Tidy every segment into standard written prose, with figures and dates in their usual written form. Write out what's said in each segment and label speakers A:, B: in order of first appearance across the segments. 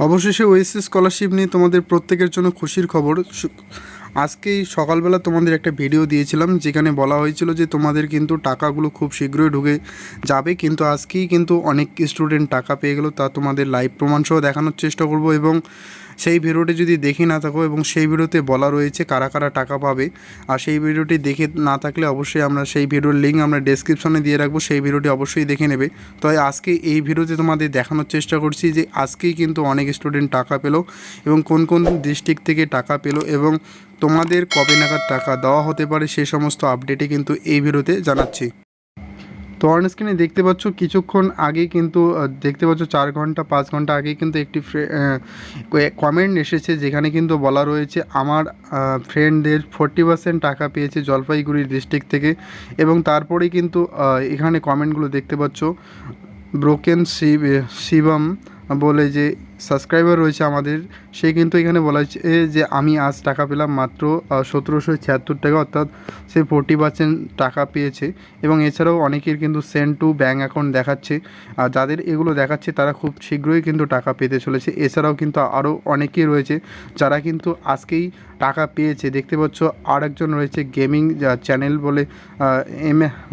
A: অবশেষে OSS scholarship নিয়ে তোমাদের প্রত্যেকের জন্য খুশির খবর। আজকেই সকালবেলা তোমাদের একটা ভিডিও দিয়েছিলাম যেখানে বলা হয়েছিল যে তোমাদের কিন্তু টাকাগুলো খুব শীঘ্রই ঢুকে যাবে, কিন্তু আজকেই কিন্তু অনেক স্টুডেন্ট টাকা পেয়ে গেলো। তা তোমাদের লাইভ প্রমাণসহ দেখানোর চেষ্টা করব, এবং সেই ভিডিওটি যদি দেখে না থাকো এবং সেই ভিডিওতে বলা রয়েছে কারা কারা টাকা পাবে, আর সেই ভিডিওটি দেখে না থাকলে অবশ্যই আমরা সেই ভিডিওর লিঙ্ক আমরা ডেসক্রিপশনে দিয়ে রাখবো, সেই ভিডিওটি অবশ্যই দেখে নেবে। তো আজকে এই ভিডিওতে তোমাদের দেখানোর চেষ্টা করছি যে আজকেই কিন্তু অনেক স্টুডেন্ট টাকা পেলো এবং কোন কোন ডিস্ট্রিক্ট থেকে টাকা পেলো এবং তোমাদের কবে নাগাদ টাকা দেওয়া হতে পারে সেই সমস্ত আপডেটই কিন্তু এই ভিডিওতে জানাচ্ছি। তো অন স্ক্রিনে দেখতে পাচ্ছ কিছুক্ষণ আগেই কিন্তু দেখতে পাচ্ছ 4 ঘন্টা 5 ঘন্টা আগেই কিন্তু একটি কমেন্ট এসেছে যেখানে কিন্তু বলা রয়েছে আমার ফ্রেন্ডদের 40% টাকা পেয়েছে জলপাইগুড়ি ডিস্ট্রিক্ট থেকে। এবং তারপরেই কিন্তু এখানে কমেন্টগুলো দেখতে পাচ্ছ ব্রোকেন শিবম বলে যে সাবস্ক্রাইবার রয়েছে আমাদের, সে কিন্তু এখানে বলা হয়েছে যে আমি আজ টাকা পেলাম মাত্র 1776 টাকা, অর্থাৎ সে 40% টাকা পেয়েছে। এবং এছাড়াও অনেকের কিন্তু সেন্ড টু ব্যাঙ্ক অ্যাকাউন্ট দেখাচ্ছে, আর যাদের এগুলো দেখাচ্ছে তারা খুব শীঘ্রই কিন্তু টাকা পেতে চলেছে। এছাড়াও কিন্তু আরও অনেকেই রয়েছে যারা কিন্তু আজকেই টাকা পেয়েছে। দেখতে পাচ্ছ আর একজন রয়েছে গেমিং চ্যানেল বলে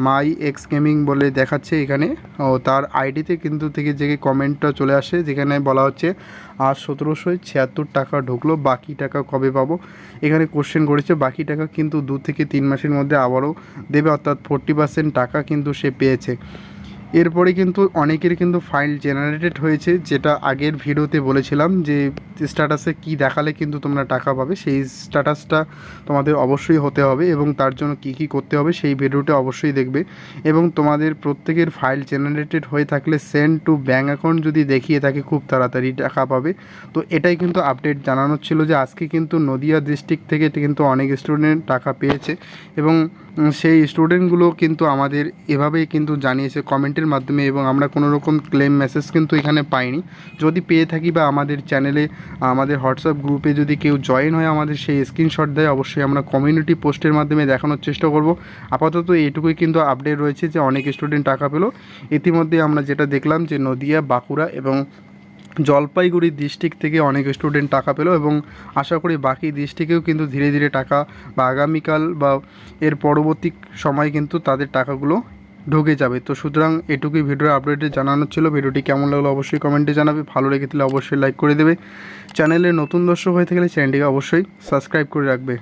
A: মাই এক্স গেমিং বলে দেখাচ্ছে এখানে, ও তার আইডিতে কিন্তু থেকে যে কমেন্টটা চলে আসে যেখানে বলা হচ্ছে আর 1776 টাকা ঢুকলো, বাকি টাকা কবে পাবো। এখানে কোশ্চেন করেছে, বাকি টাকা কিন্তু 2 থেকে 3 মাসের মধ্যে আবারও দেবে, অর্থাৎ 40% টাকা কিন্তু সে পেয়েছে। এরপরে কিন্তু অনেকের কিন্তু ফাইল জেনারেটেড হয়েছে, যেটা আগের ভিডিওতে বলেছিলাম যে স্ট্যাটাসে কি দেখালে কিন্তু তোমরা টাকা পাবে, সেই স্ট্যাটাসটা তোমাদের অবশ্যই হতে হবে এবং তার জন্য কি কি করতে হবে সেই ভিডিওটা অবশ্যই দেখবে। এবং তোমাদের প্রত্যেকের ফাইল জেনারেটেড হয়ে থাকলে সেন্ড টু ব্যাঙ্ক অ্যাকাউন্ট যদি দেখিয়ে থাকে খুব তাড়াতাড়ি টাকা পাবে। তো এটাই কিন্তু আপডেট জানানোর ছিল যে আজকে কিন্তু নদিয়া ডিস্ট্রিক্ট থেকে কিন্তু অনেক স্টুডেন্ট টাকা পেয়েছে এবং সেই স্টুডেন্টগুলো কিন্তু আমাদের এভাবেই কিন্তু জানিয়েছে কমেন্টের মাধ্যমে, এবং আমরা কোনো রকম ক্লেম মেসেজ কিন্তু এখানে পাইনি। যদি পেয়ে থাকি বা আমাদের চ্যানেলে আমাদের হোয়াটসঅ্যাপ গ্রুপে যদি কেউ জয়েন হয় আমাদের সেই স্ক্রিনশট দেয়, অবশ্যই আমরা কমিউনিটি পোস্টের মাধ্যমে দেখানোর চেষ্টা করব। আপাতত এইটুকুই কিন্তু আপডেট রয়েছে যে অনেক স্টুডেন্ট টাকা পেলো। ইতিমধ্যে আমরা যেটা দেখলাম যে নদিয়া, বাঁকুড়া এবং জলপাইগুড়ি ডিস্ট্রিক্ট থেকে অনেক স্টুডেন্ট টাকা পেলো এবং আশা করি বাকি ডিস্ট্রিক্টেও কিন্তু ধীরে ধীরে টাকা বা আগামীকাল বা এর পরবর্তী সময় কিন্তু তাদের টাকাগুলো ঢুকে যাবে। তো সুতরাং এটুকুই ভিডিওর আপডেটে জানানোর ছিল। ভিডিওটি কেমন লাগলো অবশ্যই কমেন্টে জানাবে, ভালো লেগে থাকলে অবশ্যই লাইক করে দেবে, চ্যানেলে নতুন দর্শক হয়ে থাকলে চ্যানেলটিকে অবশ্যই সাবস্ক্রাইব করে রাখবে।